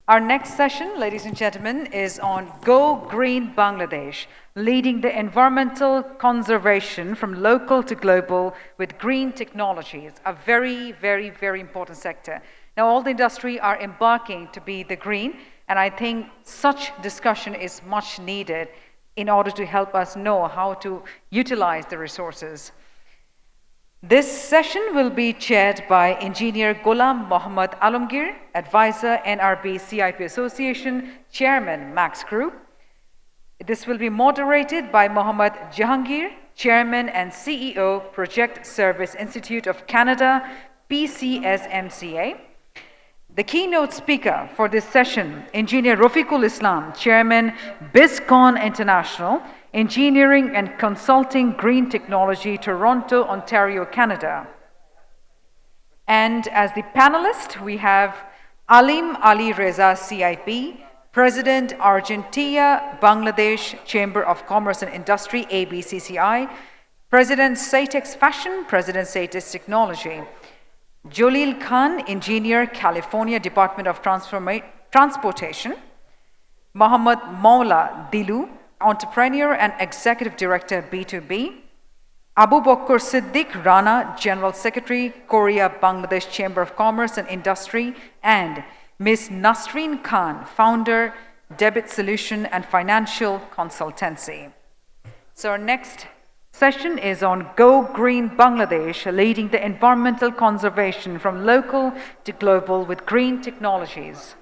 Our next session, ladies and gentlemen, is on Go Green Bangladesh, leading the environmental conservation from local to global with green technologies, a very, very, very important sector. Now, all the industry are embarking to be the green, and I think such discussion is much needed in order to help us know how to utilize the resources. This session will be chaired by Engineer Ghulam Mohammad Alamgir, Advisor NRB CIP Association, Chairman Max Group. This will be moderated by Mohammad Jahangir, Chairman and CEO, Project Service Institute of Canada, PCSMCA. The keynote speaker for this session, Engineer Rafiqul Islam, Chairman, BizCon International, Engineering and Consulting Green Technology, Toronto, Ontario, Canada. And as the panelist, we have Alim Ali Reza, CIP, President, Argentina, Bangladesh Chamber of Commerce and Industry, ABCCI, President, Saitex Fashion, President, Saitex Technology. Jolil Khan, Engineer, California Department of Transportation. Mohammad Maula Dilu, Entrepreneur and Executive Director, B2B. Abu Bakr Siddiq Rana, General Secretary, Korea Bangladesh Chamber of Commerce and Industry, and Ms. Nasreen Khan, Founder, Debit Solution and Financial Consultancy. So our next session is on Go Green Bangladesh, leading the environmental conservation from local to global with green technologies.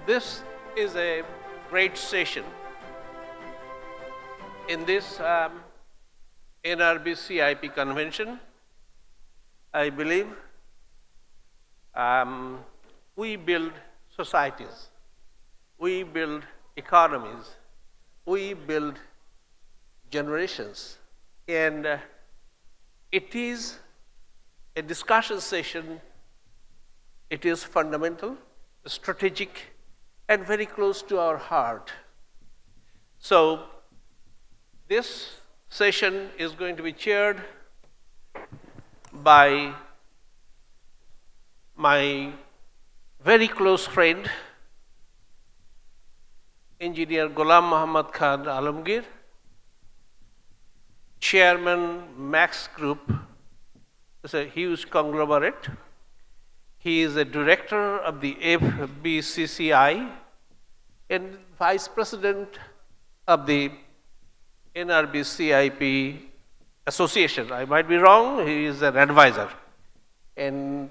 This is a great session. In this NRB CIP convention, I believe we build societies, we build economies, we build generations, and it is a discussion session. It is fundamental, strategic, and very close to our heart. So this session is going to be chaired by my very close friend, Engineer Ghulam Mohammad Khan Alamgir, Chairman Max Group. It's a huge conglomerate. He is a director of the FBCCI and Vice President of the NRB CIP Association. I might be wrong, he is an advisor. And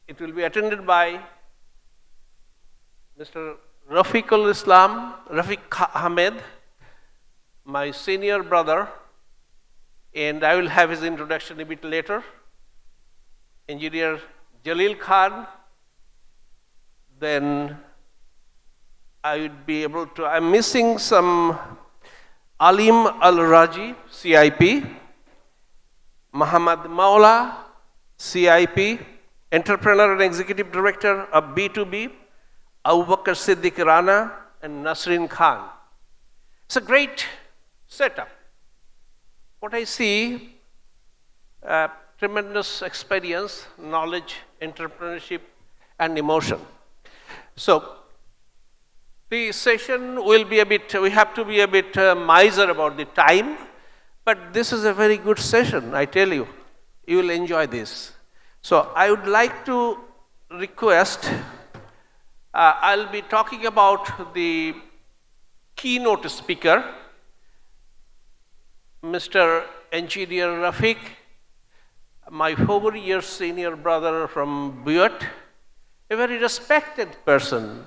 it will be attended by Mr. Rafiqul Islam, Rafiq Ahmed, my senior brother, and I will have his introduction a bit later. Engineer Jalil Khan, then I would be able to, I'm missing some Alim Al-Raji, CIP, Muhammad Maula, CIP, Entrepreneur and Executive Director of B2B, Abu Bakr Siddiq Rana, and Nasreen Khan. It's a great setup. What I see, tremendous experience, knowledge, entrepreneurship, and emotion. So, the session will be a bit, we have to be a bit miser about the time, but this is a very good session, I tell you. You will enjoy this. So, I would like to request, I'll be talking about the keynote speaker, Mr. Engineer Rafiq, my 4-year senior brother from Butte, a very respected person,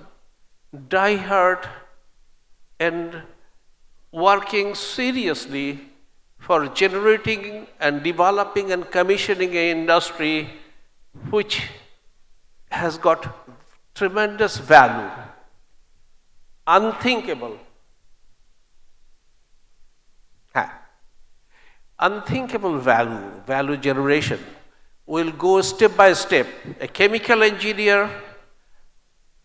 die-hard and working seriously for generating and developing and commissioning an industry which has got tremendous value, unthinkable. Unthinkable value generation. We'll go step by step. A chemical engineer,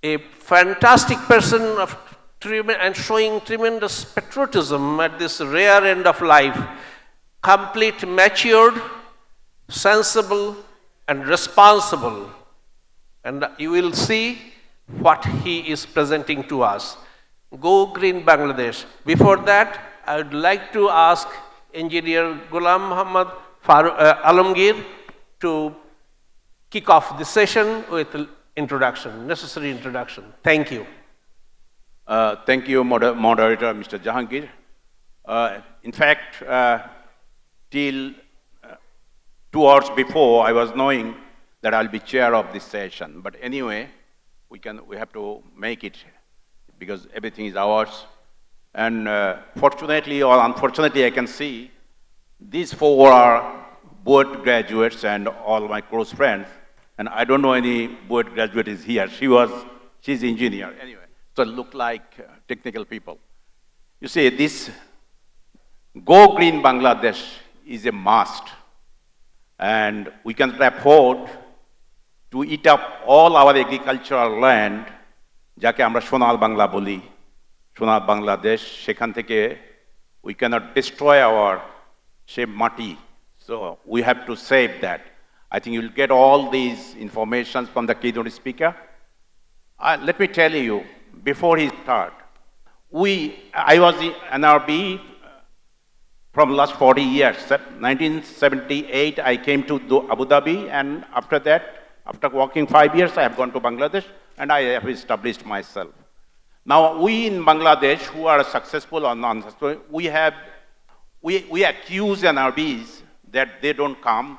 a fantastic person of and showing tremendous patriotism at this rare end of life, complete matured, sensible, and responsible. And you will see what he is presenting to us. Go Green Bangladesh. Before that, I would like to ask Engineer Ghulam Muhammad Alamgir to kick off the session with introduction, necessary introduction. Thank you. Thank you, Moderator Mr. Jahangir. In fact, till 2 hours before, I was knowing that I'll be chair of this session. But anyway, we have to make it because everything is ours. And fortunately or unfortunately, I can see these four are both graduates and all my close friends. And I don't know any both graduate is here. She's engineer anyway. So look like technical people. You see, this Go Green Bangladesh is a must. And we can afford to eat up all our agricultural land, যাকে আমরা সোনার বাংলা বলি, সোনার বাংলাদেশ, সেখান থেকে we cannot destroy our same মাটি. So we have to save that. I think you'll get all these information from the keynote speaker. Let me tell you, before he start, I was in NRB from last 40 years. 1978, I came to Abu Dhabi, and after that, after working 5 years, I have gone to Bangladesh, and I have established myself. Now, we in Bangladesh, who are successful or non-successful, we accuse NRBs that they don't come,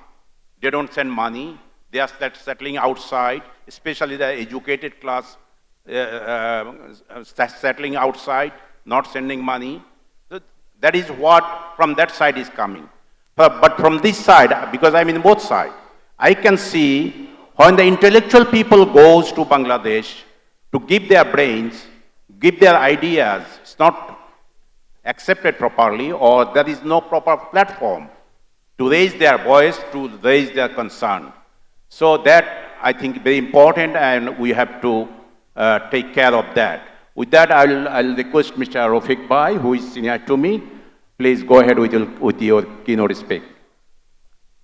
they don't send money, they are settling outside, especially the educated class settling outside, not sending money. That is what from that side is coming. But from this side, because I'm in both sides, I can see when the intellectual people goes to Bangladesh to give their brains, give their ideas, it's not accepted properly, or there is no proper platform to raise their voice, to raise their concern. So that, I think, very important, and we have to take care of that. With that, I'll request Mr. Rafiq Bhai, who is senior to me. Please go ahead with your keynote speak.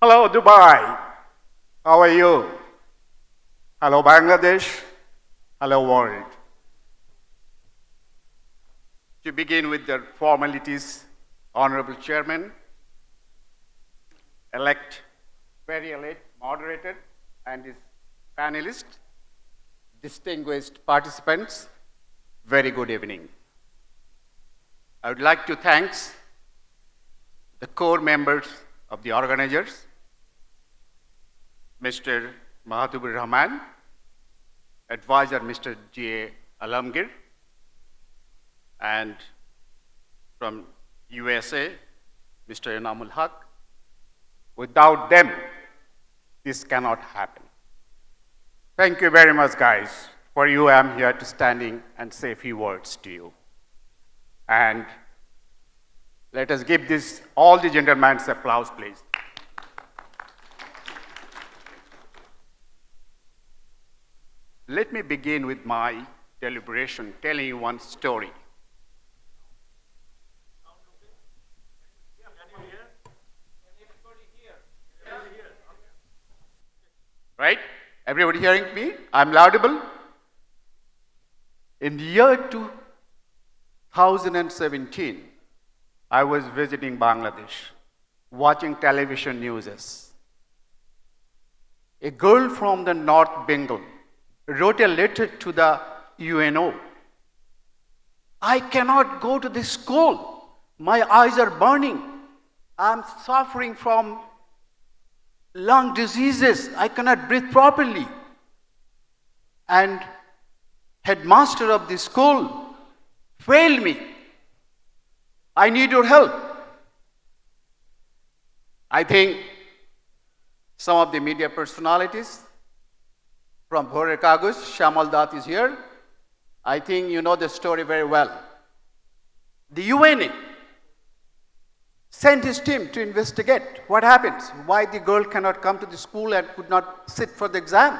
Hello, Dubai. How are you? Hello, Bangladesh. Hello, world. To begin with the formalities, Honorable Chairman, very elect moderator, and his panelists, distinguished participants, very good evening. I would like to thank the core members of the organizers, Mr. Mahatubur Rahman, advisor Mr. G.A. Alamgir, and from USA, Mr. Enamul Haq. Without them, this cannot happen. Thank you very much, guys. For you, I'm here to standing and say a few words to you. And let us give all the gentlemen's applause, please. Let me begin with my deliberation, telling you one story. Right? Everybody hearing me? I'm laudable? In the year 2017, I was visiting Bangladesh, watching television news. A girl from the North Bengal wrote a letter to the UNO. I cannot go to this school. My eyes are burning. I'm suffering from lung diseases. I cannot breathe properly. And headmaster of the school failed me. I need your help. I think some of the media personalities from Bhorer Kaguz, Shamal Dat is here. I think you know the story very well. The UNA sent his team to investigate what happens, why the girl cannot come to the school and could not sit for the exam.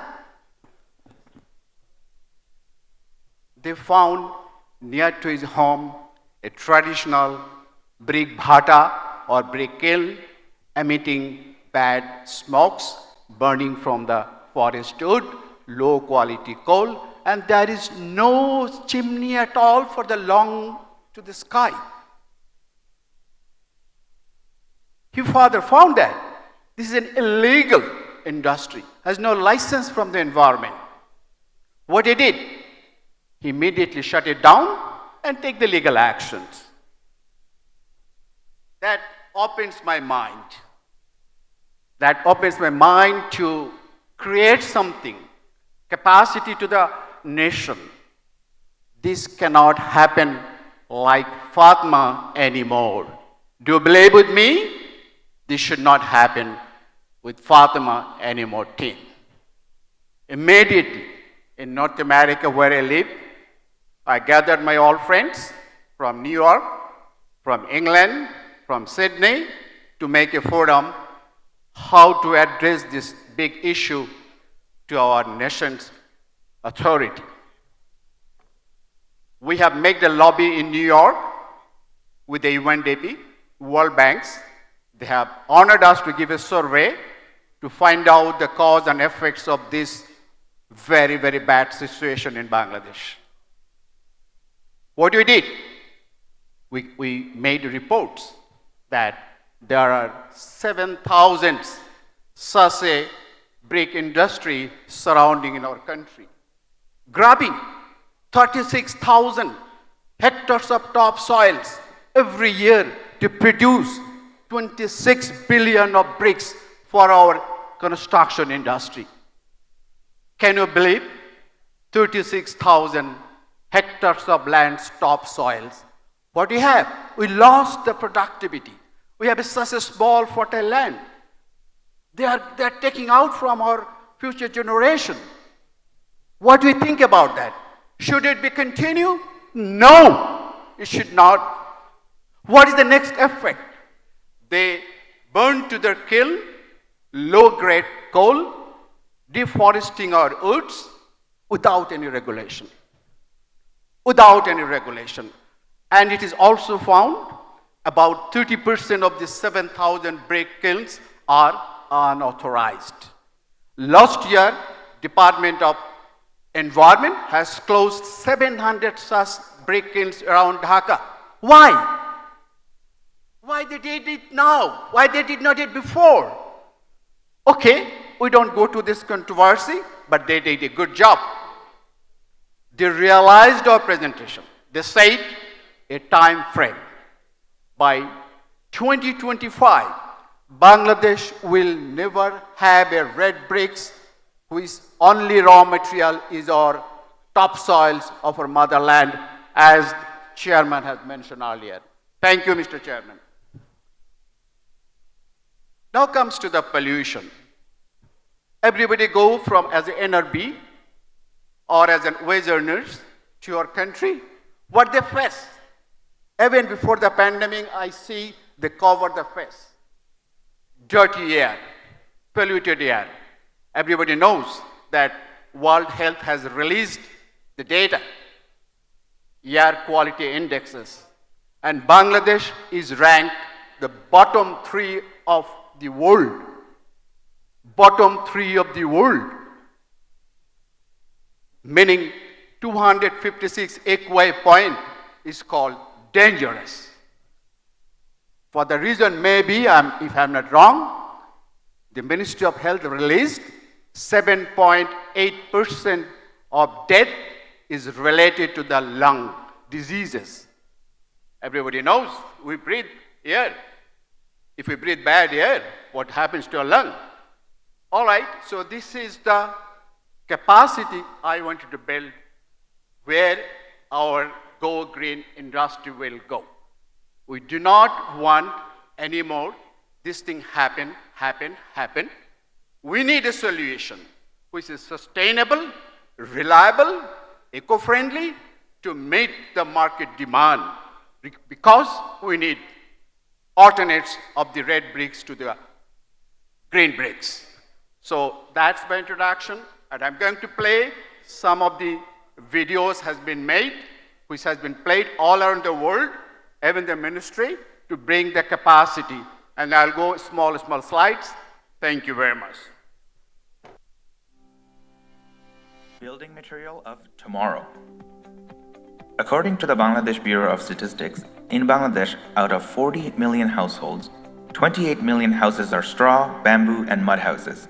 They found near to his home a traditional brick bhata or brick kiln emitting bad smokes burning from the forest wood, low quality coal, and there is no chimney at all for the long to the sky. His father found that this is an illegal industry, has no license from the environment. What he did? He immediately shut it down and take the legal actions. That opens my mind. That opens my mind to create something, capacity to the nation. This cannot happen like Fatma anymore. Do you believe with me? This should not happen with Fatima anymore team. Immediately, in North America where I live, I gathered my old friends from New York, from England, from Sydney, to make a forum how to address this big issue to our nation's authority. We have made a lobby in New York with the UNDP, World Banks. They have honored us to give a survey to find out the cause and effects of this very, very bad situation in Bangladesh. What we did? We made reports that there are 7,000 such a brick industry surrounding in our country, grabbing 36,000 hectares of topsoils every year to produce 26 billion of bricks for our construction industry. Can you believe? 36,000 hectares of land topsoils. What we have? We lost the productivity. We have such a small fertile land. They are taking out from our future generation. What do you think about that? Should it be continue? No, it should not. What is the next effect? They burn to their kiln low-grade coal, deforesting our woods without any regulation. Without any regulation. And it is also found about 30% of the 7,000 brick kilns are unauthorized. Last year, Department of Environment has closed 700 such brick kilns around Dhaka. Why? Why they did it now? Why they did not it before? Okay, we don't go to this controversy, but they did a good job. They realized our presentation. They said a time frame. By 2025, Bangladesh will never have a red bricks whose only raw material is our topsoils of our motherland, as Chairman has mentioned earlier. Thank you, Mr. Chairman. Now comes to the pollution. Everybody go from as an NRB or as an wage earners to your country. What they face? Even before the pandemic, I see they cover the face. Dirty air, polluted air. Everybody knows that World Health has released the data, air quality indexes, and Bangladesh is ranked the bottom 3 of the world. Bottom 3 of the world. Meaning 256 AQI point is called dangerous. For the reason maybe, if I'm not wrong, the Ministry of Health released 7.8% of death is related to the lung diseases. Everybody knows we breathe air. If we breathe bad air, what happens to our lung? All right, so this is the capacity I wanted to build where our Go Green industry will go. We do not want anymore this thing happen. We need a solution which is sustainable, reliable, eco-friendly to meet the market demand, because we need alternates of the red bricks to the green bricks. So that's my introduction, and I'm going to play some of the videos has been made, which has been played all around the world, even the ministry, to bring the capacity. And I'll go small slides Thank you very much. Building material of tomorrow. According to the Bangladesh Bureau of Statistics, in Bangladesh, out of 40 million households, 28 million houses are straw, bamboo, and mud houses.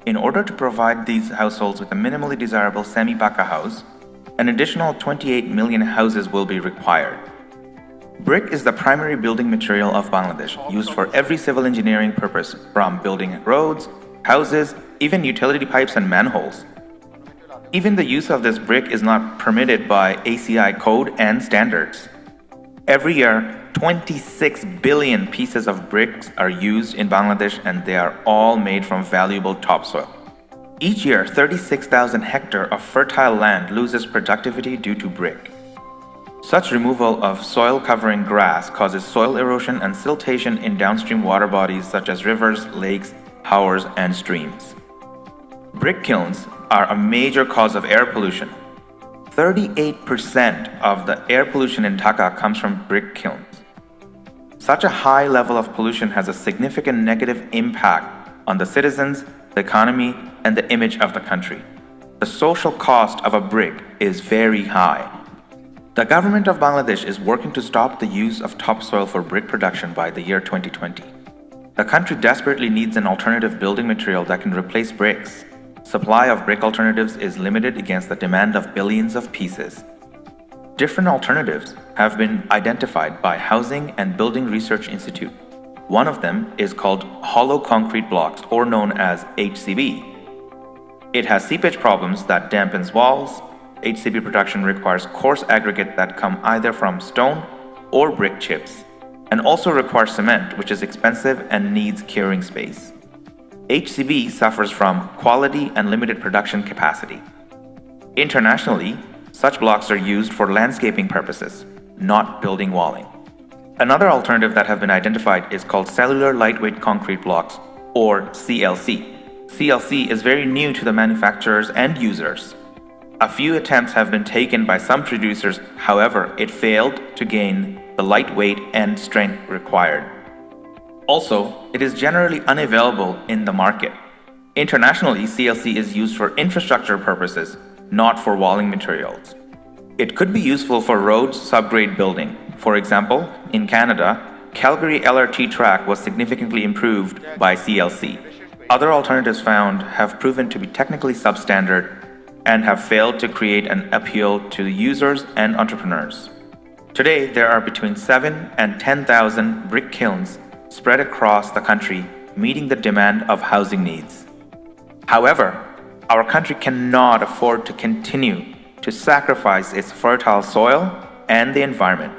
In order to provide these households with a minimally desirable semi-paka house, an additional 28 million houses will be required. Brick is the primary building material of Bangladesh, used for every civil engineering purpose, from building roads, houses, even utility pipes and manholes. Even the use of this brick is not permitted by ACI code and standards. Every year, 26 billion pieces of bricks are used in Bangladesh, and they are all made from valuable topsoil. Each year, 36,000 hectares of fertile land loses productivity due to brick. Such removal of soil-covering grass causes soil erosion and siltation in downstream water bodies such as rivers, lakes, howers, and streams. Brick kilns are a major cause of air pollution. 38% of the air pollution in Dhaka comes from brick kilns. Such a high level of pollution has a significant negative impact on the citizens, the economy, and the image of the country. The social cost of a brick is very high. The government of Bangladesh is working to stop the use of topsoil for brick production by the year 2020. The country desperately needs an alternative building material that can replace bricks. Supply of brick alternatives is limited against the demand of billions of pieces. Different alternatives have been identified by Housing and Building Research Institute. One of them is called hollow concrete blocks, or known as HCB. It has seepage problems that dampens walls. HCB production requires coarse aggregate that come either from stone or brick chips, and also requires cement, which is expensive and needs curing space. HCB suffers from quality and limited production capacity. Internationally, such blocks are used for landscaping purposes, not building walling. Another alternative that have been identified is called cellular lightweight concrete blocks, or CLC. CLC is very new to the manufacturers and users. A few attempts have been taken by some producers, however, it failed to gain the lightweight and strength required. Also, it is generally unavailable in the market. Internationally, CLC is used for infrastructure purposes, not for walling materials. It could be useful for roads subgrade building. For example, in Canada, Calgary LRT track was significantly improved by CLC. Other alternatives found have proven to be technically substandard and have failed to create an appeal to the users and entrepreneurs. Today, there are between 7,000 and 10,000 brick kilns spread across the country, meeting the demand of housing needs. However, our country cannot afford to continue to sacrifice its fertile soil and the environment.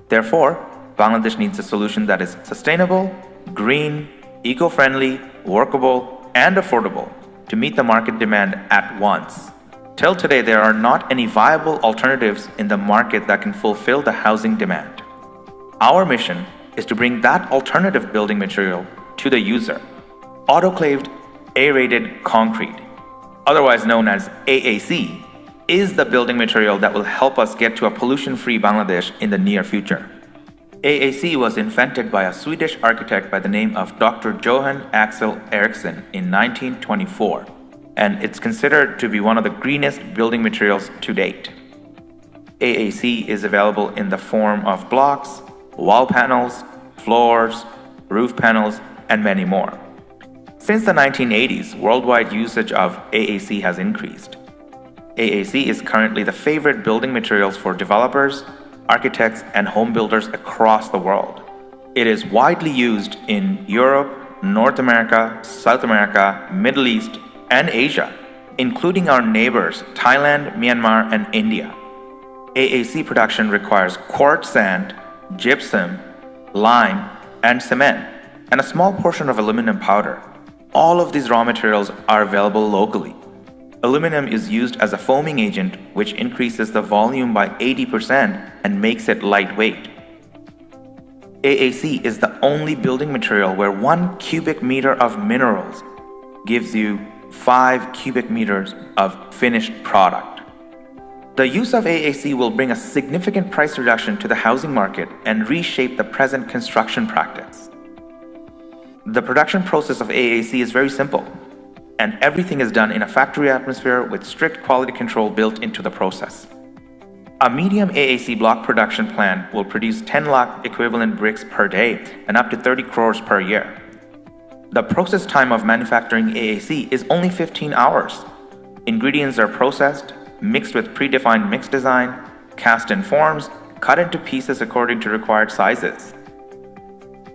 Therefore, Bangladesh needs a solution that is sustainable, green, eco-friendly, workable, and affordable to meet the market demand at once. Till today, there are not any viable alternatives in the market that can fulfill the housing demand. Our mission is to bring that alternative building material to the user. Autoclaved aerated concrete, otherwise known as AAC, is the building material that will help us get to a pollution-free Bangladesh in the near future. AAC was invented by a Swedish architect by the name of Dr. Johan Axel Eriksson in 1924, and it's considered to be one of the greenest building materials to date. AAC is available in the form of blocks, wall panels, floors, roof panels, and many more. Since the 1980s, worldwide usage of AAC has increased. AAC is currently the favorite building materials for developers, architects, and home builders across the world. It is widely used in Europe, North America, South America, Middle East, and Asia, including our neighbors Thailand, Myanmar, and India. AAC production requires quartz sand, gypsum, lime, and cement, and a small portion of aluminum powder. All of these raw materials are available locally. Aluminum is used as a foaming agent, which increases the volume by 80% and makes it lightweight. AAC is the only building material where 1 cubic meter of minerals gives you 5 cubic meters of finished product. The use of AAC will bring a significant price reduction to the housing market and reshape the present construction practice. The production process of AAC is very simple, and everything is done in a factory atmosphere with strict quality control built into the process. A medium AAC block production plant will produce 10 lakh equivalent bricks per day and up to 30 crores per year. The process time of manufacturing AAC is only 15 hours. Ingredients are processed, mixed with predefined mix design, cast in forms, cut into pieces according to required sizes.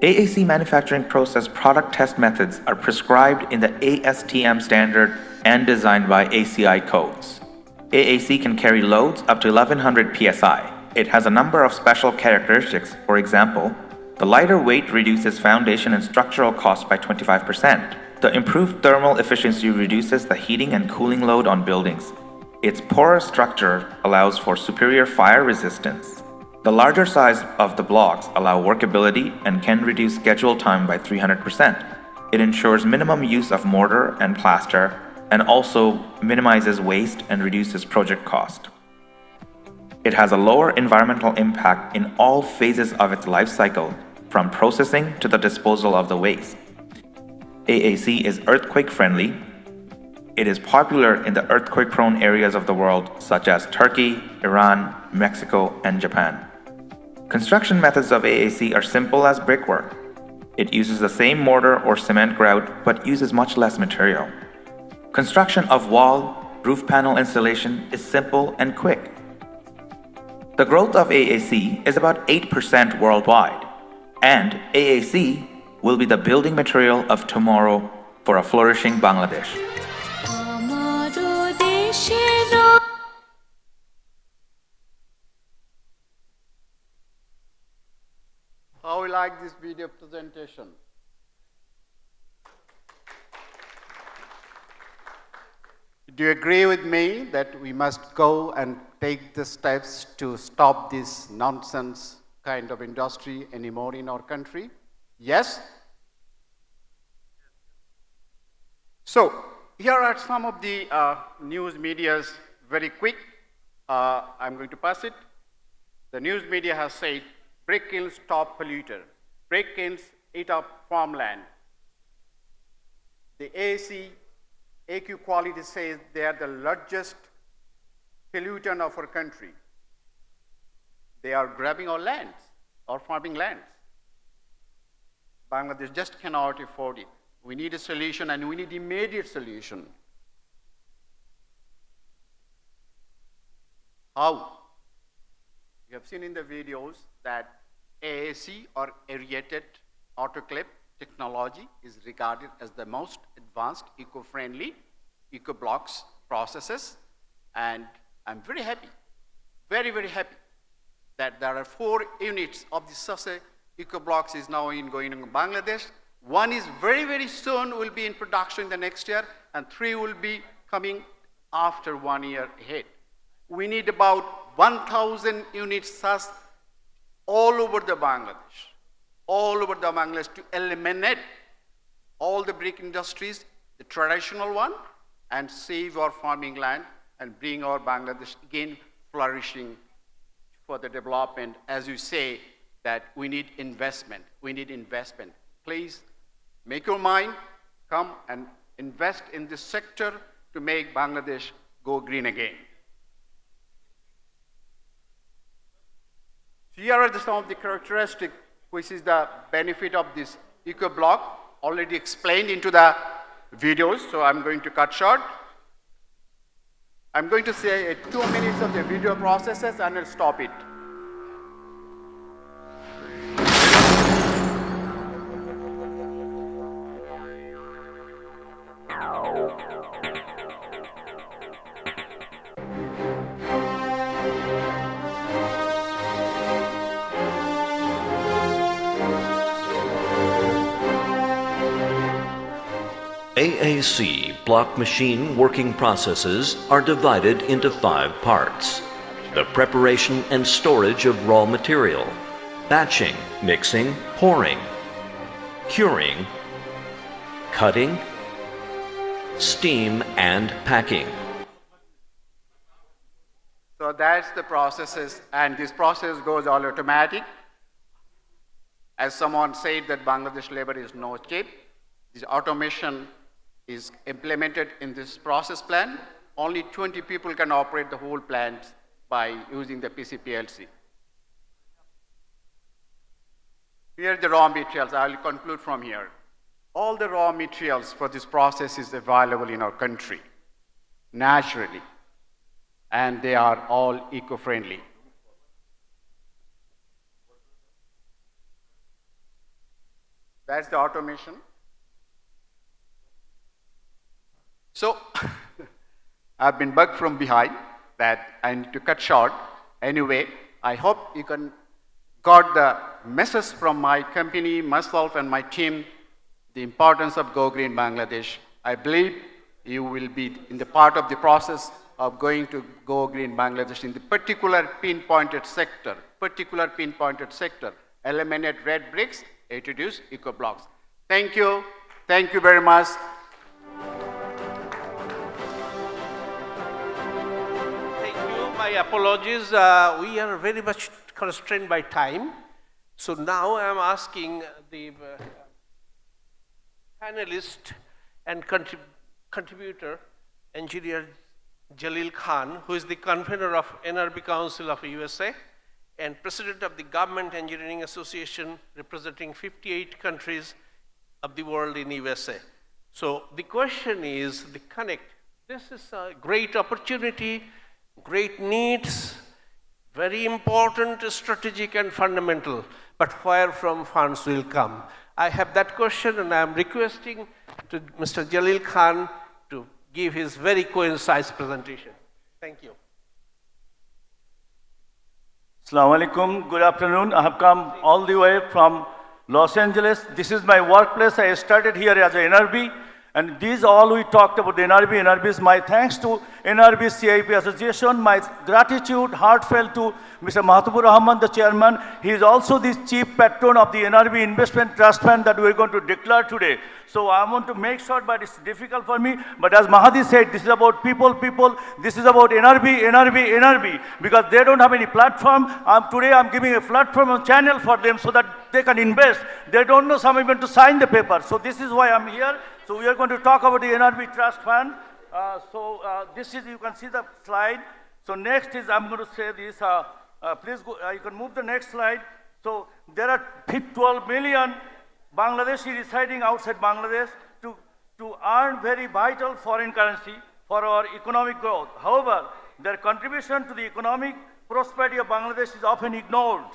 AAC manufacturing process product test methods are prescribed in the ASTM standard and designed by ACI codes. AAC can carry loads up to 1100 psi. It has a number of special characteristics. For example, the lighter weight reduces foundation and structural costs by 25%. The improved thermal efficiency reduces the heating and cooling load on buildings. Its porous structure allows for superior fire resistance. The larger size of the blocks allow workability and can reduce schedule time by 300%. It ensures minimum use of mortar and plaster and also minimizes waste and reduces project cost. It has a lower environmental impact in all phases of its life cycle, from processing to the disposal of the waste. AAC is earthquake friendly. It is popular in the earthquake-prone areas of the world such as Turkey, Iran, Mexico, and Japan. Construction methods of AAC are simple as brickwork. It uses the same mortar or cement grout but uses much less material. Construction of wall, roof panel installation is simple and quick. The growth of AAC is about 8% worldwide, and AAC will be the building material of tomorrow for a flourishing Bangladesh. How you like this video presentation? Do you agree with me that we must go and take the steps to stop this nonsense kind of industry anymore in our country? Yes? So, here are some of the news medias, very quick. I'm going to pass it. The news media has said, brick kilns top polluter. Brick kilns eat up farmland. The AQ Quality says they are the largest pollutant of our country. They are grabbing our lands, our farming lands. Bangladesh just cannot afford it. We need a solution, and we need immediate solution. How? You have seen in the videos that AAC or aerated autoclave technology is regarded as the most advanced, eco-friendly, eco-blocks processes, and I'm very happy, very, very happy that there are 4 units of the such eco-blocks is now going in Bangladesh. 1 is very, very soon will be in production in the next year, and 3 will be coming after 1 year ahead. We need about 1,000 units such all over the Bangladesh. To eliminate all the brick industries, the traditional one, and save our farming land and bring our Bangladesh again flourishing for the development. As you say, that we need investment. Please make your mind, come and invest in this sector to make Bangladesh go green again. Here are some of the characteristics, which is the benefit of this eco-block, already explained into the videos, so I'm going to cut short. I'm going to say 2 minutes of the video processes and I'll stop it. AAC block machine working processes are divided into 5 parts. The preparation and storage of raw material, batching, mixing, pouring, curing, cutting, steam, and packing. So that's the processes, and this process goes all automatic. As someone said that Bangladesh labor is no cheap, this automation is implemented in this process plan. Only 20 people can operate the whole plant by using the PCPLC. Here are the raw materials. I will conclude from here. All the raw materials for this process is available in our country, naturally, and they are all eco-friendly. That's the automation. So, I've been bugged from behind that I need to cut short. Anyway, I hope you got the message from my company, myself and my team, the importance of Go Green Bangladesh. I believe you will be in the part of the process of going to Go Green Bangladesh in the particular pinpointed sector, eliminate red bricks, introduce eco blocks. Thank you very much. Thank you. My apologies. We are very much constrained by time. So now I am asking the panelist and contributor, Engineer Jalil Khan, who is the convener of NRB Council of USA and president of the Government Engineering Association, representing 58 countries of the world in USA. So the question is the connect. This is a great opportunity, great needs, very important, strategic and fundamental, but where from funds will come? I have that question and I am requesting to Mr. Jalil Khan to give his very concise presentation. Thank you. Assalamu alaikum, good afternoon. I have come all the way from Los Angeles. This is my workplace. I started here as a NRB, and these all we talked about the NRB. NRB is my thanks to NRB CIP Association, my gratitude heartfelt to Mr. Mahatabur Rahman, the chairman. He is also the chief patron of the NRB Investment Trust Fund that we are going to declare today. So I want to make sure, but it's difficult for me. But as Mahadi said, this is about people. This is about NRB, because they don't have any platform. Today I'm giving a platform, a channel for them so that they can invest. They don't know some even to sign the paper. So this is why I'm here. So we are going to talk about the NRB Trust Fund. This is, you can see the slide. So next is, I'm going to say this, please go, you can move the next slide. So there are 12 million Bangladeshi residing outside Bangladesh to earn very vital foreign currency for our economic growth. However, their contribution to the economic prosperity of Bangladesh is often ignored.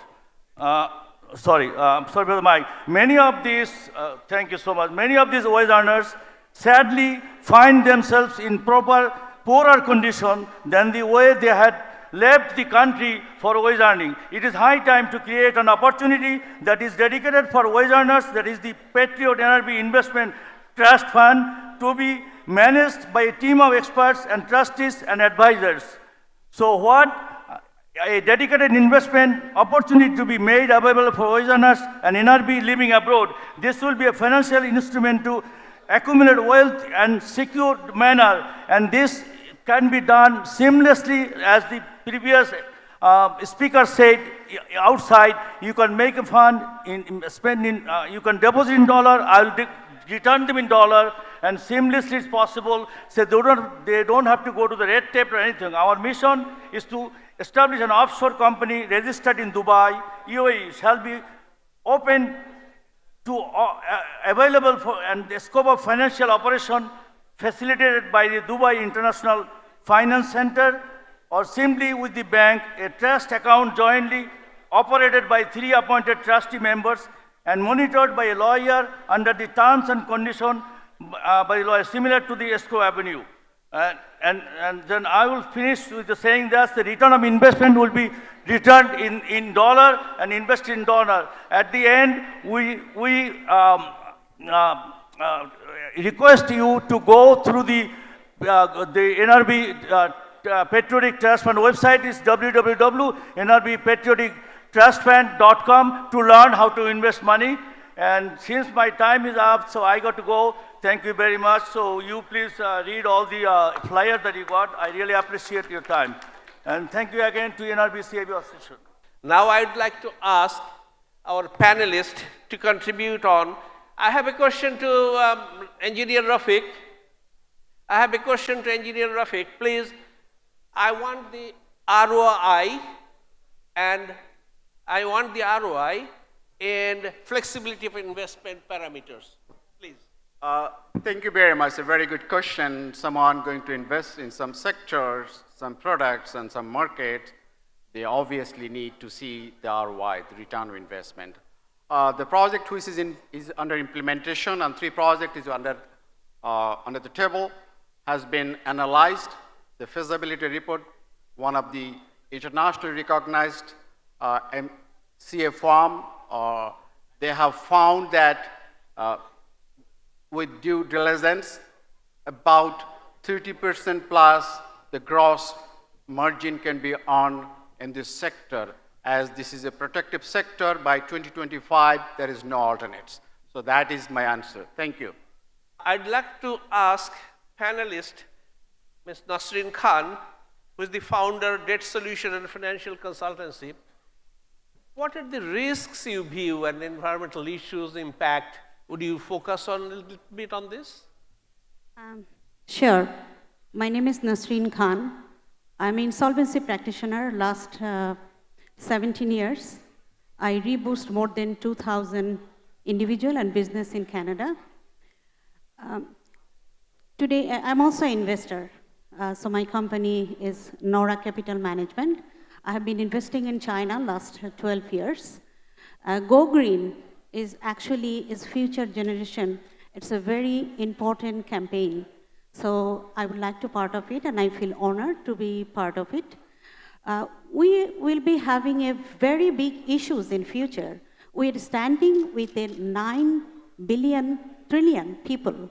Sorry for the mic. Many of these, thank you so much, many of these wage earners sadly find themselves in poorer condition than the way they had left the country for wage earning. It is high time to create an opportunity that is dedicated for wage earners, that is the Patriot NRB Investment Trust Fund, to be managed by a team of experts and trustees and advisors. So what a dedicated investment opportunity to be made available for wage earners and NRB living abroad. This will be a financial instrument to accumulate wealth and secure manner, and this can be done seamlessly. As the previous speaker said, outside you can make a fund, you can deposit in dollar, I'll return them in dollar, and seamlessly it's possible. So they don't have to go to the red tape or anything. Our mission is to establish an offshore company registered in Dubai, UAE, shall be open to available for, and the scope of financial operation facilitated by the Dubai International Finance Center, or simply with the bank, a trust account jointly operated by 3 appointed trustee members and monitored by a lawyer under the terms and conditions by a lawyer similar to the escrow avenue. And then I will finish with the saying that the return of investment will be returned in dollar and invested in dollar. At the end, we request you to go through the NRB Patriotic Trust Fund website is www.nrbpatriotictrustfund.com to learn how to invest money. And since my time is up, so I got to go. Thank you very much. So you please read all the flyers that you got. I really appreciate your time. And thank you again to NRB CIB Association. Now I'd like to ask our panelists to contribute on. I have a question to Engineer Rafiq. I have a question to Engineer Rafiq. Please, I want the ROI and flexibility of investment parameters. Please. Thank you very much. A very good question. Someone going to invest in some sectors, some products, and some markets, they obviously need to see the ROI, the return on investment. The project which is under implementation, and 3 projects is under the table, has been analyzed. The feasibility report, one of the internationally recognized MCA firm, they have found that with due diligence, about 30% plus the gross margin can be earned in this sector. As this is a protective sector, by 2025, there is no alternates. So that is my answer. Thank you. I'd like to ask panelist, Ms. Nasreen Khan, who is the founder, Debt Solution and Financial Consultancy. What are the risks you view when environmental issues impact? Would you focus on a little bit on this? Sure. My name is Nasreen Khan. I'm an insolvency practitioner last 17 years. I reboost more than 2,000 individual and business in Canada. Today, I'm also an investor. So my company is Nora Capital Management. I have been investing in China last 12 years. Go Green is future generation. It's a very important campaign. So I would like to part of it, and I feel honored to be part of it. We will be having a very big issues in future. We are standing with a 9 trillion people.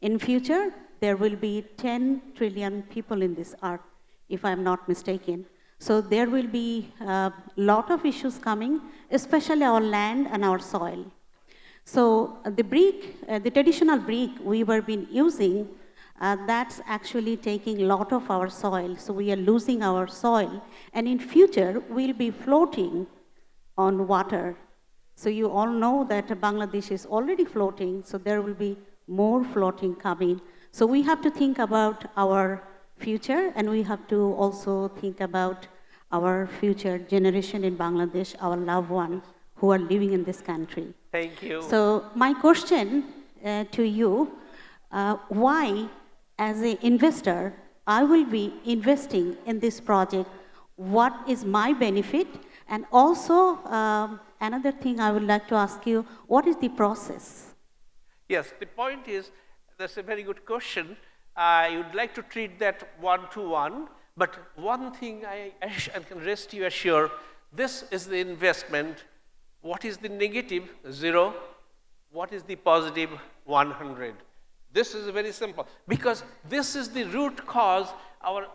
In future, there will be 10 trillion people in this earth, if I'm not mistaken. So there will be a lot of issues coming, especially our land and our soil. So the traditional brick we were been using, that's actually taking a lot of our soil. So we are losing our soil. And in future, we'll be floating on water. So you all know that Bangladesh is already floating, so there will be more floating coming. So we have to think about our future, and we have to also think about our future generation in Bangladesh, our loved ones who are living in this country. Thank you. So my question to you, why, as an investor, I will be investing in this project? What is my benefit? And also, another thing I would like to ask you, what is the process? Yes, the point is, that's a very good question. I would like to treat that one-to-one, but one thing I can rest you assured, this is the investment. What is the negative? 0. What is the positive? 100. This is very simple, because this is the root cause. Our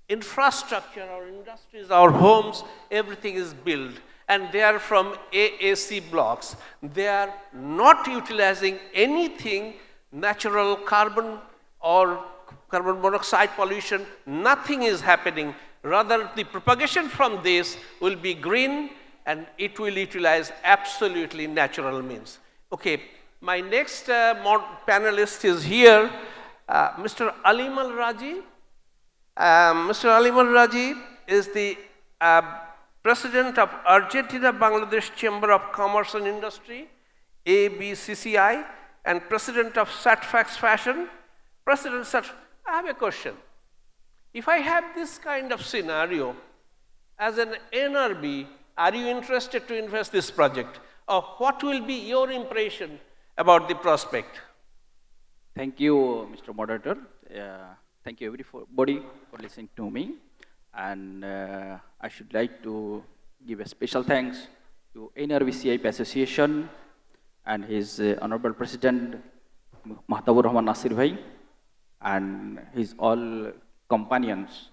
infrastructure, our industries, our homes, everything is built, and they are from AAC blocks. They are not utilizing anything, natural carbon or carbon monoxide pollution, nothing is happening. Rather, the propagation from this will be green, and it will utilize absolutely natural means. Okay, my next panelist is here, Mr. Alim Al Raji. Mr. Alim Al Raji is the President of Argentina Bangladesh Chamber of Commerce and Industry, ABCCI, and President of Satfax Fashion. President Satfax, I have a question. If I have this kind of scenario, as an NRB, are you interested to invest this project? Or what will be your impression about the prospect? Thank you, Mr. Moderator. Thank you everybody for listening to me. And I should like to give a special thanks to NRBCIP Association and his Honorable President, Mahtabur Rahman Nasir Bhai, and his all companions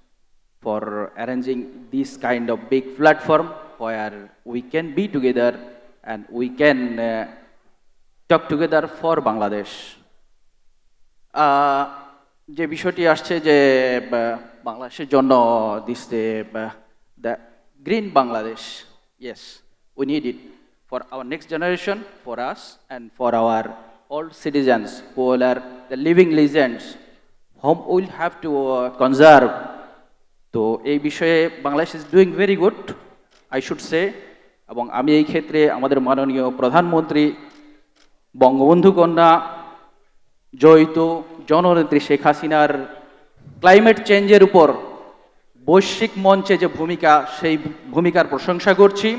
for arranging this kind of big platform where we can be together and we can talk together for Bangladesh. যে বিষয়টি আসছে যে বাংলাদেশের জন্য this the green Bangladesh, yes, we need it for our next generation, for us, and for our old citizens who are the living legends, whom we'll have to conserve. তো এই বিষয়ে Bangladesh is doing very good I should say, এবং আমি এই ক্ষেত্রে আমাদের মাননীয় প্রধানমন্ত্রী বঙ্গবন্ধু কন্যা জয়িত জননেত্রী শেখ হাসিনার ক্লাইমেট চেঞ্জের উপর বৈশ্বিক মঞ্চে যে ভূমিকা, সেই ভূমিকার প্রশংসা করছি,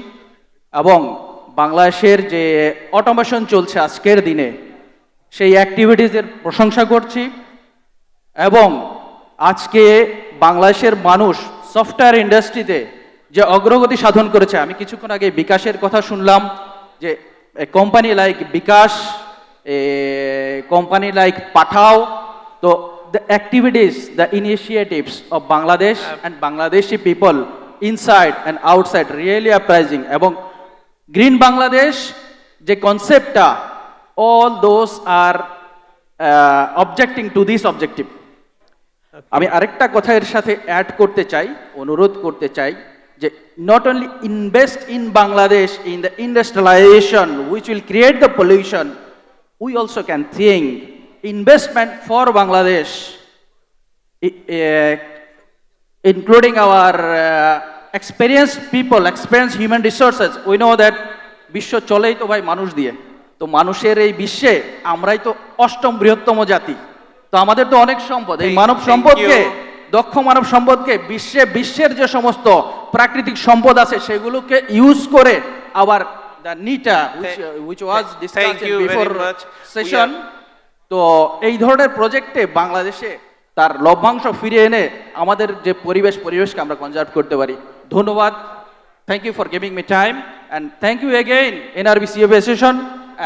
এবং বাংলাদেশের যে অটোমেশন চলছে আজকের দিনে সেই অ্যাক্টিভিটিসের প্রশংসা করছি, এবং আজকে বাংলাদেশের মানুষ সফটওয়্যার ইন্ডাস্ট্রিতে যে অগ্রগতি সাধন করেছে, আমি কিছুক্ষণ আগে বিকাশের কথা শুনলাম যে কোম্পানি লাইক বিকাশ, কোম্পানি লাইক পাঠাও, তো the activities, the initiatives of Bangladesh and Bangladeshi people inside and outside really uprising, এবং গ্রিন বাংলাদেশ যে কনসেপ্টটা, all those are objecting to this objective. আমি আরেকটা কথা এর সাথে অ্যাড করতে চাই, অনুরোধ করতে চাই যে not only invest in Bangladesh in the industrialization which will create the pollution, we also can think investment for Bangladesh, including our experienced people, experienced human resources. We know that বিশ্ব চলেই তো ভাই মানুষ দিয়ে, তো মানুষের এই বিশ্বে আমরাই তো অষ্টম বৃহত্তম জাতি, তো আমাদের তো অনেক সম্পদ, এই মানব সম্পদকে, দক্ষ মানব সম্পদকে বিশ্বের যে সমস্ত প্রাকৃতিক সম্পদ আছে সেগুলোকে ইউজ করে আবার the NITA which was discussed in before session, তো এই ধরনের প্রজেক্টে বাংলাদেশে তার লভ্যাংশ ফিরিয়ে এনে আমাদের যে পরিবেশকে আমরা কনজার্ভ করতে পারি। ধন্যবাদ, thank you for giving me time, and thank you again NRB CFA session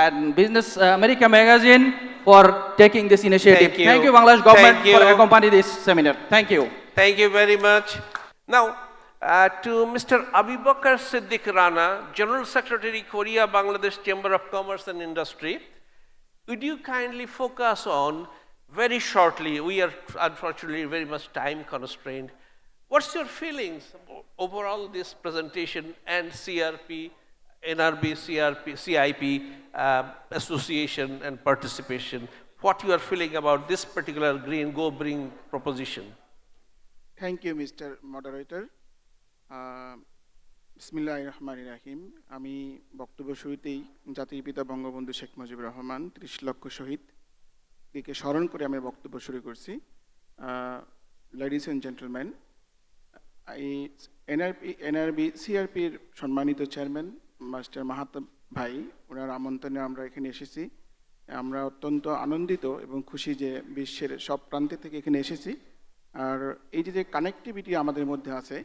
and Business America magazine for taking this initiative. Thank you Bangladesh government for accompanying this seminar. Thank you. Thank you very much. Now, to Mr. Abubakar Siddiq Rana, General Secretary, Korea Bangladesh Chamber of Commerce and Industry, would you kindly focus on, very shortly, we are unfortunately very much time constrained, what's your feelings overall this presentation and CRP, NRB, CIP association and participation, what you are feeling about this particular Go Green proposition? Thank you, Mr. Moderator. বিসমিল্লাহির রহমানির রহিম। আমি বক্তব্য শুরুতেই জাতির পিতা বঙ্গবন্ধু শেখ মুজিবুর রহমান 30 লক্ষ শহীদকে স্মরণ করে আমি বক্তব্য শুরু করছি। লেডিস অ্যান্ড জেন্টলম্যান, এই NRB CRPর সম্মানিত চেয়ারম্যান মাস্টার মাহাতাব ভাই, ওনার আমন্ত্রণে আমরা এখানে এসেছি। আমরা অত্যন্ত আনন্দিত এবং খুশি যে বিশ্বের সব প্রান্তে থেকে এখানে এসেছি। আর এই যে কানেক্টিভিটি আমাদের মধ্যে আছে,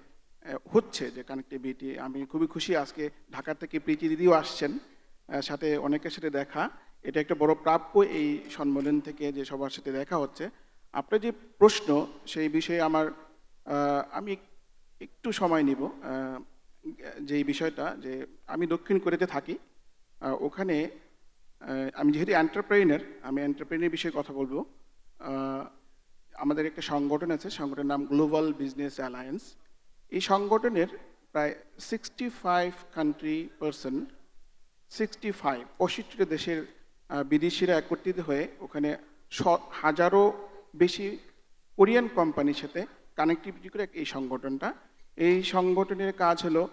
হচ্ছে যে কানেক্টিভিটি, আমি খুবই খুশি। আজকে ঢাকা থেকে প্রীতি দিদিও আসছেন, সাথে অনেকের সাথে দেখা, এটা একটা বড় প্রাপ্য এই সম্মেলন থেকে যে সবার সাথে দেখা হচ্ছে। আপনার যে প্রশ্ন সেই বিষয়ে আমি একটু সময় নিব। যেই বিষয়টা যে আমি দক্ষিণ কোরিয়াতে থাকি, ওখানে আমি যেহেতু এন্টারপ্রেনার, আমি এন্টারপ্রেনার বিষয়ে কথা বলবো। আমাদের একটা সংগঠন আছে, সংগঠনের নাম গ্লোবাল বিজনেস অ্যালায়েন্স। এই সংগঠনের প্রায় 65 কান্ট্রি পারসন, 65 দেশের বিদেশিরা একত্রিত হয়ে ওখানে হাজারো বেশি কোরিয়ান কোম্পানির সাথে কানেক্টিভিটি করে এই সংগঠনটা। এই সংগঠনের কাজ হলো,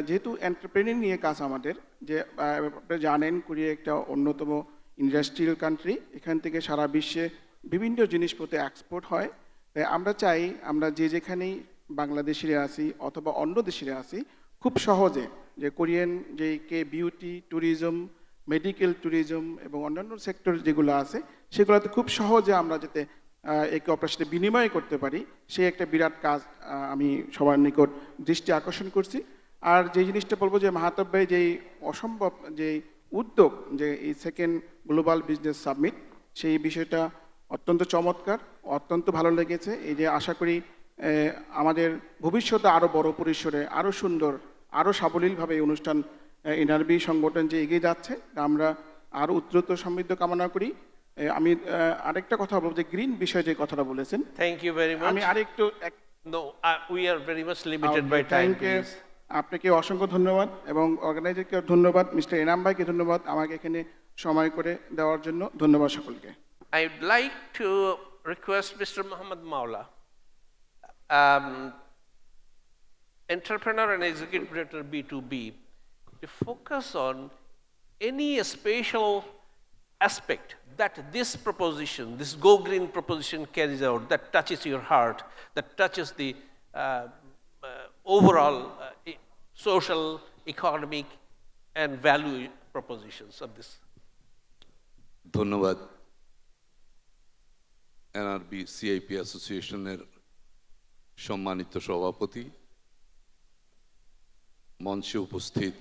যেহেতু এন্টারপ্রেনার নিয়ে কাজ আমাদের, যে আপনারা জানেন কোরিয়া একটা অন্যতম ইন্ডাস্ট্রিয়াল কান্ট্রি, এখান থেকে সারা বিশ্বে বিভিন্ন জিনিসপত্র এক্সপোর্ট হয়। তাই আমরা চাই আমরা যেখানেই বাংলাদেশিরা আছি অথবা অন্য দেশিরা আছি, খুব সহজে যে Korean beauty, tourism, medical tourism এবং অন্যান্য সেক্টর যেগুলো আছে সেগুলোতে খুব সহজে আমরা যাতে একে অপরের সাথে বিনিময় করতে পারি, সেই একটা বিরাট কাজ আমি সবার নিকট দৃষ্টি আকর্ষণ করছি। আর যে জিনিসটা বলবো যে মাহাতাব ভাই যেই অসম্ভব যে উদ্যোগ, যে এই সেকেন্ড গ্লোবাল বিজনেস সাবমিট, সেই বিষয়টা অত্যন্ত চমৎকার, অত্যন্ত ভালো লেগেছে। এই যে আশা করি আমাদের ভবিষ্যতে আরও বড় পরিসরে, আরও সুন্দর, আরও সাবলীলভাবে এই অনুষ্ঠান NRB সংগঠন যে এগিয়ে যাচ্ছে, আমরা আরও উত্তরোত্তর সমৃদ্ধ কামনা করি। আমি আরেকটা কথা বলবো যে গ্রিন বিষয়ে যে কথাটা বলেছেন, থ্যাংক ইউ ভেরি মাচ। আমি আরেকটু No, we are very much limited by time, please. আপনাকে অসংখ্য ধন্যবাদ এবং অর্গানাইজারকে ধন্যবাদ, মিস্টার এনাম ভাইকে ধন্যবাদ আমাকে এখানে সময় করে দেওয়ার জন্য। ধন্যবাদ সকলকে। I'd like to request Mr. Muhammad Maula, entrepreneur and executive director B2B, to focus on any special aspect that this proposition, this Go Green proposition carries out, that touches your heart, that touches the overall social, economic, and value propositions of this. ধন্যবাদ। NRB CIP অ্যাসোসিয়েশনের সম্মানিত সভাপতি, মঞ্চে উপস্থিত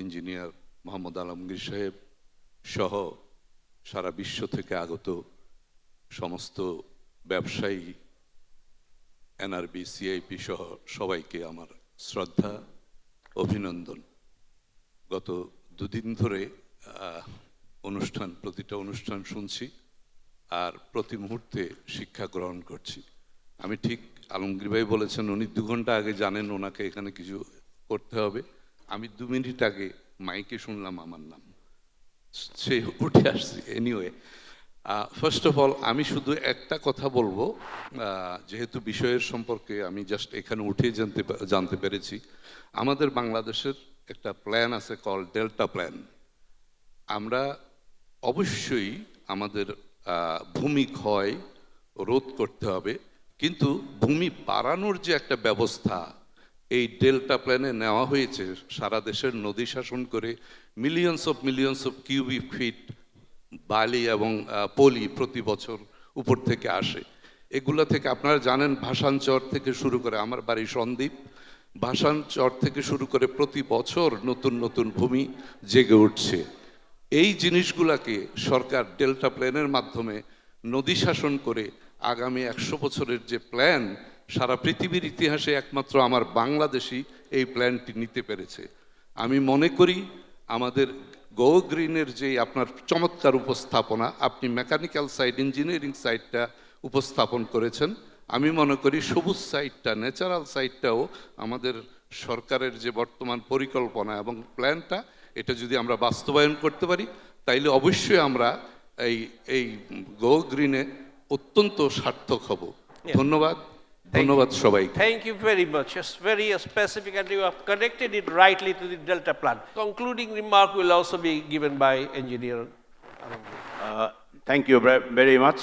engineer Mohammad Alamgir সাহেব সহ সারা বিশ্ব থেকে আগত সমস্ত ব্যবসায়ী, এনআরবি সিআইপি সহ সবাইকে আমার শ্রদ্ধা, অভিনন্দন। গত দুদিন ধরে প্রতিটা অনুষ্ঠান শুনছি আর প্রতি মুহূর্তে শিক্ষা গ্রহণ করছি। আমি ঠিক আলমগীর ভাই বলেছেন উনি 2 ঘন্টা আগে জানেন ওনাকে এখানে কিছু করতে হবে, আমি 2 মিনিট আগে মাইকে শুনলাম আমার নাম, সে উঠে আসছি। এনিওয়ে, ফার্স্ট অফ অল আমি শুধু একটা কথা বলবো, যেহেতু বিষয়ের সম্পর্কে আমি জাস্ট এখানে উঠে জানতে পেরেছি। আমাদের বাংলাদেশের একটা প্ল্যান আছে কল ডেল্টা প্ল্যান। আমরা অবশ্যই আমাদের ভূমি ক্ষয় রোধ করতে হবে, কিন্তু ভূমি বাড়ানোর যে একটা ব্যবস্থা এই ডেল্টা প্ল্যানে নেওয়া হয়েছে, সারা দেশের নদী শাসন করে মিলিয়নস অফ কিউবিক ফিট বালি এবং পলি প্রতি বছর উপর থেকে আসে। এগুলা থেকে আপনারা জানেন ভাসানচর থেকে শুরু করে, আমার বাড়ি সন্দ্বীপ, ভাসানচর থেকে শুরু করে প্রতি বছর নতুন নতুন ভূমি জেগে উঠছে। এই জিনিসগুলাকে সরকার ডেল্টা প্ল্যানের মাধ্যমে নদী শাসন করে আগামী 100 বছরের যে প্ল্যান, সারা পৃথিবীর ইতিহাসে একমাত্র আমার বাংলাদেশি এই প্ল্যানটি নিতে পেরেছে। আমি মনে করি আমাদের গো গ্রিনের যে আপনার চমৎকার উপস্থাপনা, আপনি মেকানিক্যাল সাইড, ইঞ্জিনিয়ারিং সাইডটা উপস্থাপন করেছেন, আমি মনে করি সবুজ সাইডটা, ন্যাচারাল সাইডটাও আমাদের সরকারের যে বর্তমান পরিকল্পনা এবং প্ল্যানটা, এটা যদি আমরা বাস্তবায়ন করতে পারি তাইলে অবশ্যই আমরা এই গো গ্রিনে অত্যন্ত সার্থক হব। ধন্যবাদ, ধন্যবাদ সবাইকে। Thank you very much. It's very specific and you have connected it rightly to the Delta Plan. Concluding remark will also be given by engineer. Thank you very much.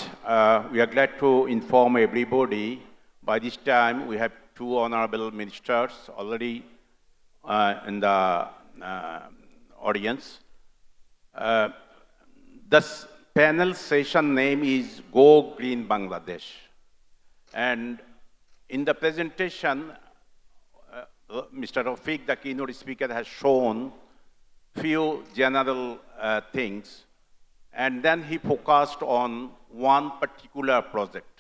We are glad to inform everybody. By this time, we have 2 honorable ministers already in the audience. This panel session name is Go Green Bangladesh. And in the presentation, Mr. Rafiq, the keynote speaker, has shown few general things, and then he focused on one particular project.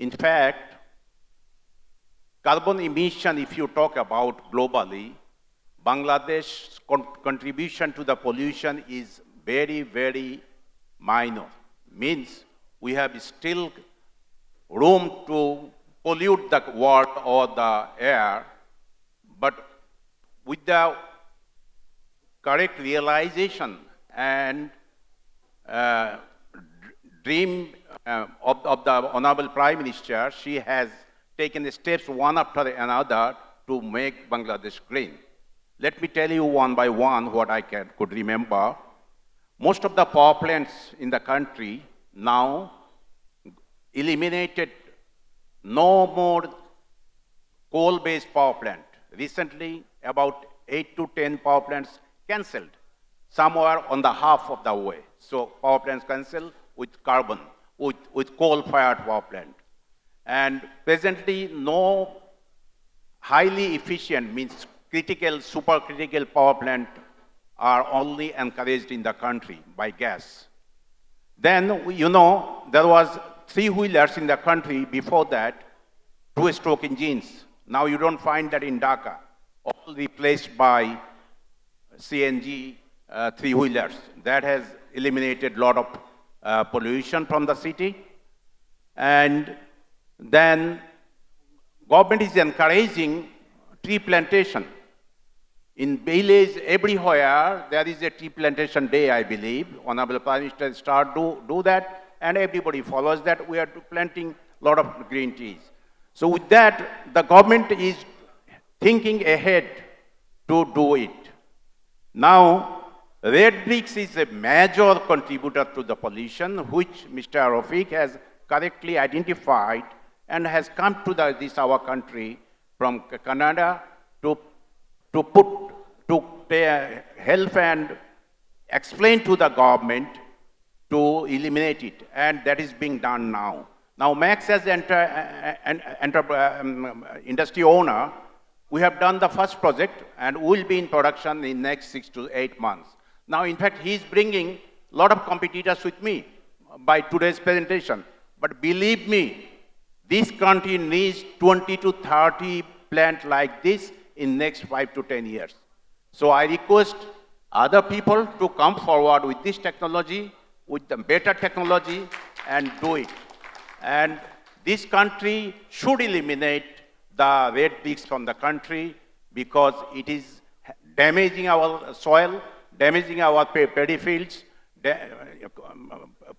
In fact, carbon emission, if you talk about globally, Bangladesh's contribution to the pollution is very, very minor. Means we have still room to pollute the water or the air, but with the correct realization and dream of the Honorable Prime Minister, she has taken steps one after another to make Bangladesh green. Let me tell you one by one what I could remember. Most of the power plants in the country now eliminated no more coal-based power plant. Recently, about 8 to 10 power plants cancelled, somewhere on the half of the way. So power plants cancelled with carbon, with coal-fired power plant. And presently, no highly efficient, means critical, supercritical power plant are only encouraged in the country by gas. Then, you know, there was 3-wheelers in the country before that, 2-stroke engines. Now you don't find that in Dhaka, all replaced by CNG 3-wheelers. That has eliminated a lot of pollution from the city. And then government is encouraging tree plantation. In village, everywhere, there is a tree plantation day, I believe. Honorable Prime Minister start do that, and everybody follows that. We are planting a lot of green trees. So with that, the government is thinking ahead to do it. Now, red bricks is a major contributor to the pollution, which Mr. Rafiq has correctly identified and has come to this our country from Canada to help and explain to the government to eliminate it, and that is being done now. Now, Max as industry owner, we have done the first project and will be in production in next 6 to 8 months. Now, in fact, he's bringing a lot of competitors with me by today's presentation. But believe me, this country needs 20 to 30 plants like this in next 5 to 10 years. So I request other people to come forward with this technology, with the better technology, and do it. And this country should eliminate the red bricks from the country because it is damaging our soil, damaging our paddy fields,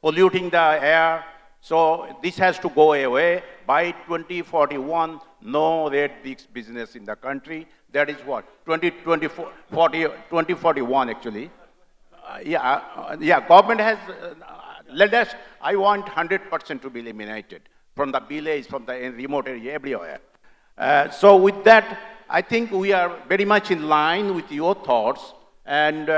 polluting the air. So this has to go away. By 2041, no red bricks business in the country. That is what? 2041 actually. Government has led us. I want 100% to be eliminated from the village, from the remote area, everywhere. So with that, I think we are very much in line with your thoughts, and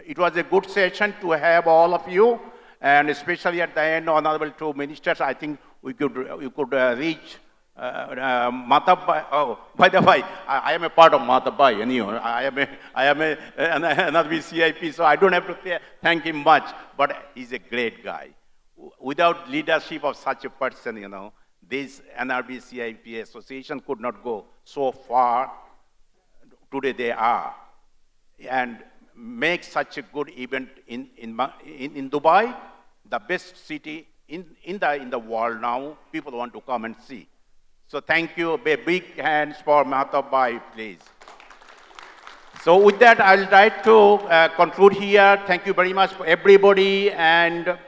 it was a good session to have all of you, and especially at the end, honorable two ministers, I think we could reach Matabai. Oh, by the way, I am a part of Matabai, and I am another CIP, so I don't have to thank him much, but he's a great guy. Without leadership of such a person, this NRB CIP association could not go so far. Today they are, and make such a good event in Dubai, the best city in the world now. People want to come and see. So thank you. Big hands for Matabai, please. So with that, I'll try to conclude here. Thank you very much for everybody. And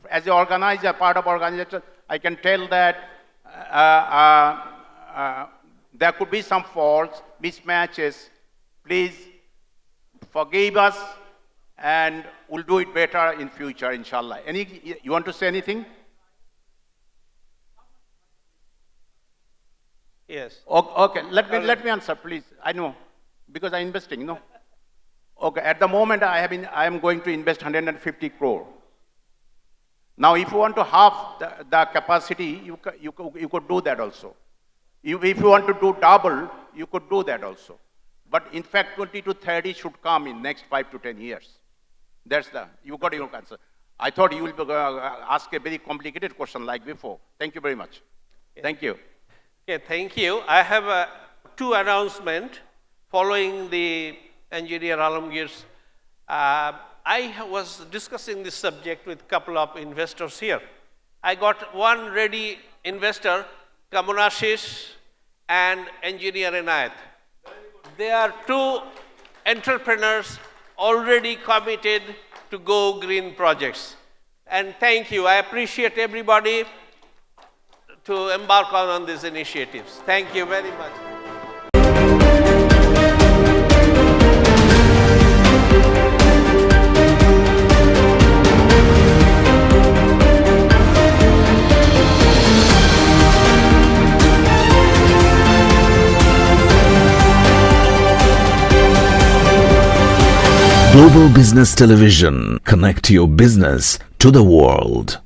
as an organizer, part of organization, I can tell that there could be some faults, mismatches. Please forgive us, and we'll do it better in future, inshallah. You want to say anything? Yes. Okay, let me answer, please. I know, because I'm investing, no? Okay, at the moment, I am going to invest 150 crore. Now, if you want to half the capacity, you could do that also. If you want to do double, you could do that also. But in fact, 20 to 30 should come in next 5 to 10 years. You got your answer. I thought you will ask a very complicated question like before. Thank you very much. Yes. Thank you. Okay, thank you. I have two announcements following the engineer Alamgir's. I was discussing this subject with a couple of investors here. I got one ready investor, Kamunashish and engineer Inayat. They are two entrepreneurs already committed to Go Green projects. And thank you. I appreciate everybody to embark on these initiatives. Thank you very much. Global Business Television. Connect your business to the world.